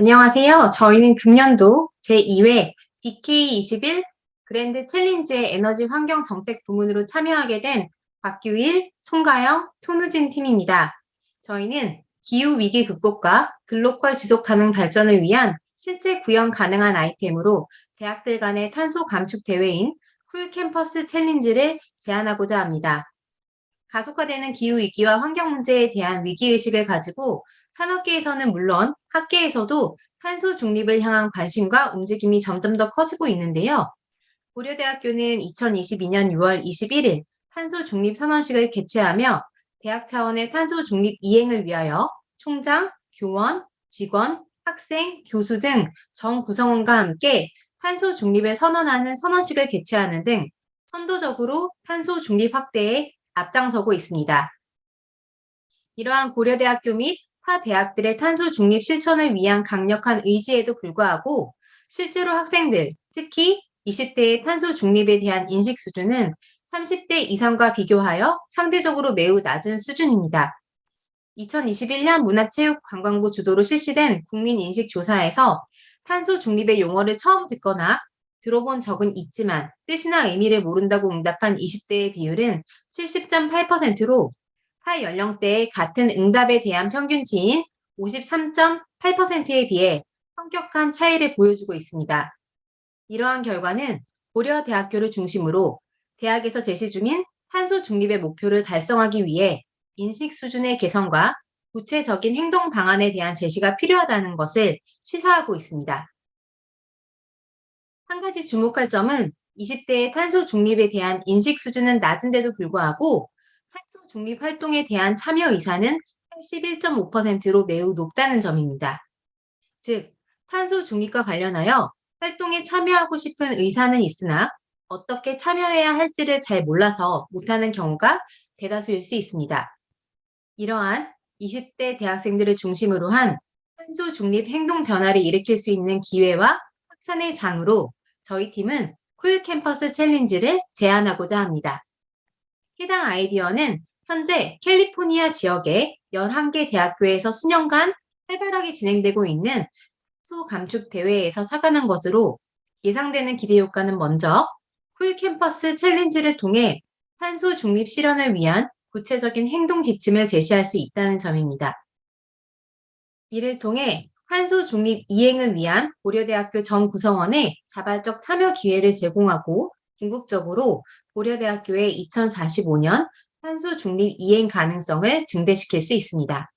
안녕하세요. 저희는 금년도 제2회 BK21 그랜드 챌린지의 에너지 환경 정책 부문으로 참여하게 된 박규일, 송가영, 손우진 팀입니다. 저희는 기후 위기 극복과 글로컬 지속 가능 발전을 위한 실제 구현 가능한 아이템으로 대학들 간의 탄소 감축 대회인 쿨 캠퍼스 챌린지를 제안하고자 합니다. 가속화되는 기후 위기와 환경 문제에 대한 위기의식을 가지고 산업계에서는 물론 학계에서도 탄소 중립을 향한 관심과 움직임이 점점 더 커지고 있는데요. 고려대학교는 2022년 6월 21일 탄소 중립 선언식을 개최하며 대학 차원의 탄소 중립 이행을 위하여 총장, 교원, 직원, 학생, 교수 등 전 구성원과 함께 탄소 중립을 선언하는 선언식을 개최하는 등 선도적으로 탄소 중립 확대에 앞장서고 있습니다. 이러한 고려대학교 및 타 대학들의 탄소 중립 실천을 위한 강력한 의지에도 불구하고 실제로 학생들, 특히 20대의 탄소 중립에 대한 인식 수준은 30대 이상과 비교하여 상대적으로 매우 낮은 수준입니다. 2021년 문화체육관광부 주도로 실시된 국민인식조사에서 탄소 중립의 용어를 처음 듣거나 들어본 적은 있지만 뜻이나 의미를 모른다고 응답한 20대의 비율은 70.8%로 타 연령대의 같은 응답에 대한 평균치인 53.8%에 비해 현격한 차이를 보여주고 있습니다. 이러한 결과는 고려대학교를 중심으로 대학에서 제시 중인 탄소 중립의 목표를 달성하기 위해 인식 수준의 개선과 구체적인 행동 방안에 대한 제시가 필요하다는 것을 시사하고 있습니다. 한 가지 주목할 점은 20대의 탄소 중립에 대한 인식 수준은 낮은데도 불구하고 탄소 중립 활동에 대한 참여 의사는 81.5%로 매우 높다는 점입니다. 즉, 탄소 중립과 관련하여 활동에 참여하고 싶은 의사는 있으나 어떻게 참여해야 할지를 잘 몰라서 못하는 경우가 대다수일 수 있습니다. 이러한 20대 대학생들을 중심으로 한 탄소 중립 행동 변화를 일으킬 수 있는 기회와 확산의 장으로 저희 팀은 쿨 캠퍼스 챌린지를 제안하고자 합니다. 해당 아이디어는 현재 캘리포니아 지역의 11개 대학교에서 수년간 활발하게 진행되고 있는 탄소 감축 대회에서 착안한 것으로 예상되는 기대 효과는 먼저 쿨 캠퍼스 챌린지를 통해 탄소 중립 실현을 위한 구체적인 행동 지침을 제시할 수 있다는 점입니다. 이를 통해 탄소 중립 이행을 위한 고려대학교 전 구성원의 자발적 참여 기회를 제공하고 궁극적으로 고려대학교의 2045년 탄소 중립 이행 가능성을 증대시킬 수 있습니다.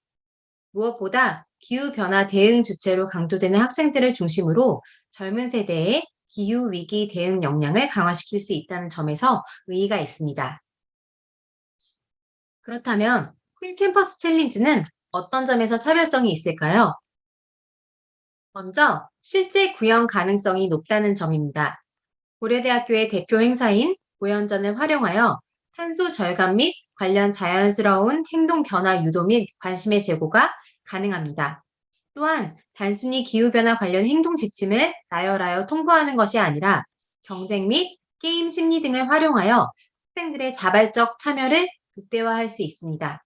무엇보다 기후변화 대응 주체로 강조되는 학생들을 중심으로 젊은 세대의 기후위기 대응 역량을 강화시킬 수 있다는 점에서 의의가 있습니다. 그렇다면 쿨 캠퍼스 챌린지는 어떤 점에서 차별성이 있을까요? 먼저 실제 구현 가능성이 높다는 점입니다. 고려대학교의 대표 행사인 고연전을 활용하여 탄소 절감 및 관련 자연스러운 행동 변화 유도 및 관심의 제고가 가능합니다. 또한 단순히 기후변화 관련 행동 지침을 나열하여 통보하는 것이 아니라 경쟁 및 게임 심리 등을 활용하여 학생들의 자발적 참여를 극대화할 수 있습니다.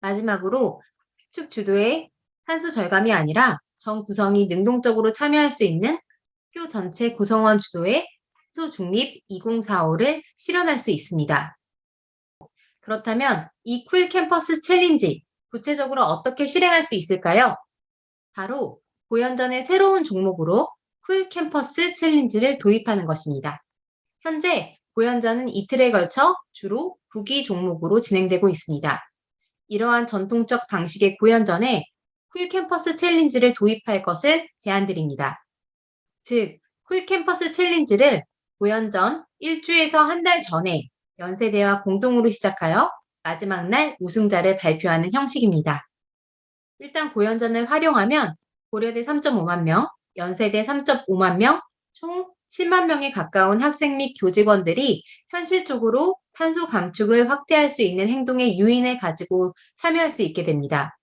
마지막으로 축 주도의 탄소 절감이 아니라 전 구성이 능동적으로 참여할 수 있는 학교 전체 구성원 주도의 탄소 중립 2045를 실현할 수 있습니다. 그렇다면 이 쿨 캠퍼스 챌린지 구체적으로 어떻게 실행할 수 있을까요? 바로 고연전의 새로운 종목으로 쿨 캠퍼스 챌린지를 도입하는 것입니다. 현재 고연전은 이틀에 걸쳐 주로 구기 종목으로 진행되고 있습니다. 이러한 전통적 방식의 고연전에 쿨 캠퍼스 챌린지를 도입할 것을 제안드립니다. 즉, 쿨 캠퍼스 챌린지를 고연전 1주에서 한 달 전에 연세대와 공동으로 시작하여 마지막 날 우승자를 발표하는 형식입니다. 일단 고연전을 활용하면 고려대 3.5만 명, 연세대 3.5만 명, 총 7만 명에 가까운 학생 및 교직원들이 현실적으로 탄소 감축을 확대할 수 있는 행동의 유인을 가지고 참여할 수 있게 됩니다.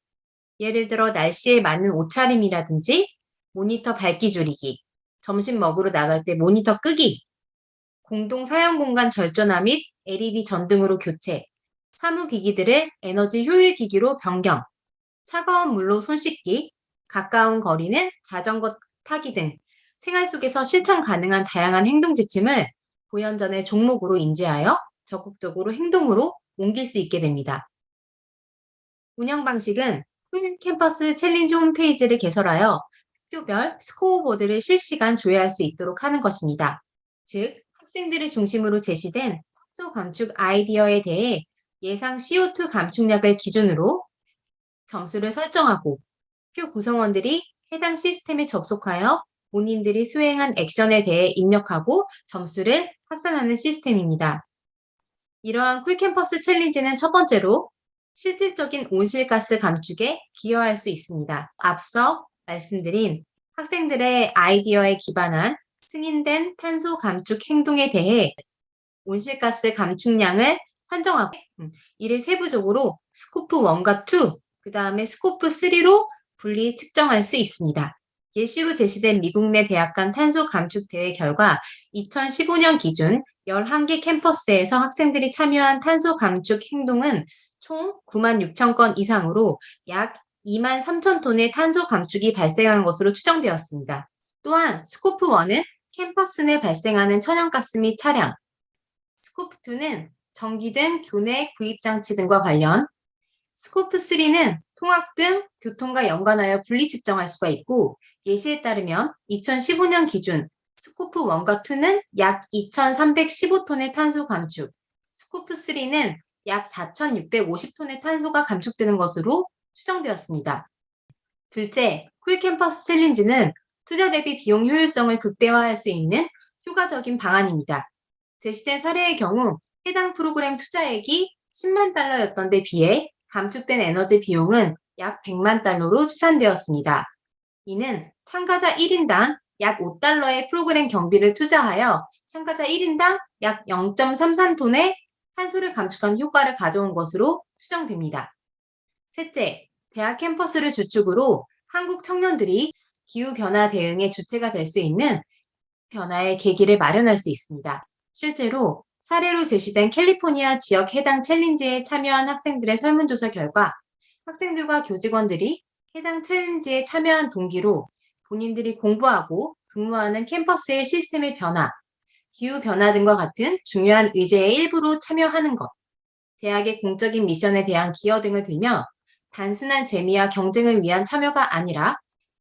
예를 들어 날씨에 맞는 옷차림이라든지 모니터 밝기 줄이기, 점심 먹으러 나갈 때 모니터 끄기, 공동 사용 공간 절전화 및 LED 전등으로 교체, 사무기기들을 에너지 효율 기기로 변경, 차가운 물로 손 씻기, 가까운 거리는 자전거 타기 등 생활 속에서 실천 가능한 다양한 행동 지침을 보연전의 종목으로 인지하여 적극적으로 행동으로 옮길 수 있게 됩니다. 운영 방식은 캠퍼스 챌린지 홈페이지를 개설하여 학교별 스코어보드를 실시간 조회할 수 있도록 하는 것입니다. 즉, 학생들을 중심으로 제시된 탄소 감축 아이디어에 대해 예상 CO2 감축량을 기준으로 점수를 설정하고 학교 구성원들이 해당 시스템에 접속하여 본인들이 수행한 액션에 대해 입력하고 점수를 합산하는 시스템입니다. 이러한 쿨캠퍼스 챌린지는 첫 번째로 실질적인 온실가스 감축에 기여할 수 있습니다. 앞서 말씀드린 학생들의 아이디어에 기반한 승인된 탄소 감축 행동에 대해 온실가스 감축량을 산정하고 이를 세부적으로 스코프 1과 2, 그 다음에 스코프 3로 분리 측정할 수 있습니다. 예시로 제시된 미국 내 대학 간 탄소 감축 대회 결과 2015년 기준 11개 캠퍼스에서 학생들이 참여한 탄소 감축 행동은 총 9만 6천 건 이상으로 약 2만 3천 톤의 탄소 감축이 발생한 것으로 추정되었습니다. 또한 스코프 1은 캠퍼스 내 발생하는 천연가스 및 차량, 스코프 2는 전기 등 교내 구입 장치 등과 관련, 스코프 3는 통학 등 교통과 연관하여 분리 측정할 수가 있고, 예시에 따르면 2015년 기준 스코프 1과 2는 약 2,315톤의 탄소 감축, 스코프 3는 약 4,650톤의 탄소가 감축되는 것으로 추정되었습니다. 둘째, 쿨캠퍼스 챌린지는 투자 대비 비용 효율성을 극대화할 수 있는 효과적인 방안입니다. 제시된 사례의 경우 해당 프로그램 투자액이 10만 달러였던 데 비해 감축된 에너지 비용은 약 100만 달러로 추산되었습니다. 이는 참가자 1인당 약 5달러의 프로그램 경비를 투자하여 참가자 1인당 약 0.33톤의 탄소를 감축하는 효과를 가져온 것으로 추정됩니다. 셋째, 대학 캠퍼스를 주축으로 한국 청년들이 기후변화 대응의 주체가 될 수 있는 변화의 계기를 마련할 수 있습니다. 실제로 사례로 제시된 캘리포니아 지역 해당 챌린지에 참여한 학생들의 설문조사 결과 학생들과 교직원들이 해당 챌린지에 참여한 동기로 본인들이 공부하고 근무하는 캠퍼스의 시스템의 변화, 기후변화 등과 같은 중요한 의제의 일부로 참여하는 것, 대학의 공적인 미션에 대한 기여 등을 들며 단순한 재미와 경쟁을 위한 참여가 아니라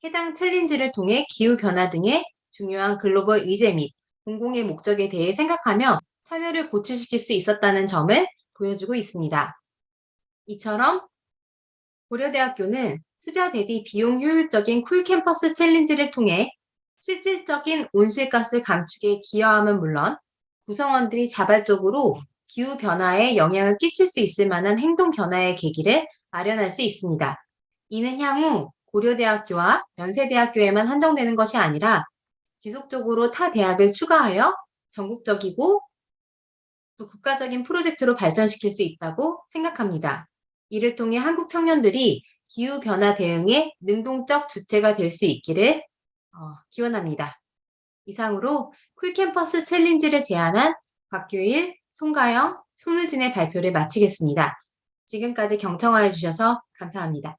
해당 챌린지를 통해 기후변화 등의 중요한 글로벌 의제 및 공공의 목적에 대해 생각하며 참여를 고취시킬 수 있었다는 점을 보여주고 있습니다. 이처럼 고려대학교는 투자 대비 비용 효율적인 쿨캠퍼스 챌린지를 통해 실질적인 온실가스 감축에 기여함은 물론 구성원들이 자발적으로 기후변화에 영향을 끼칠 수 있을 만한 행동 변화의 계기를 마련할 수 있습니다. 이는 향후 고려대학교와 연세대학교에만 한정되는 것이 아니라 지속적으로 타 대학을 추가하여 전국적이고 또 국가적인 프로젝트로 발전시킬 수 있다고 생각합니다. 이를 통해 한국 청년들이 기후변화 대응의 능동적 주체가 될 수 있기를 기원합니다. 이상으로 쿨캠퍼스 챌린지를 제안한 곽규일, 송가영, 손우진의 발표를 마치겠습니다. 지금까지 경청하여 주셔서 감사합니다.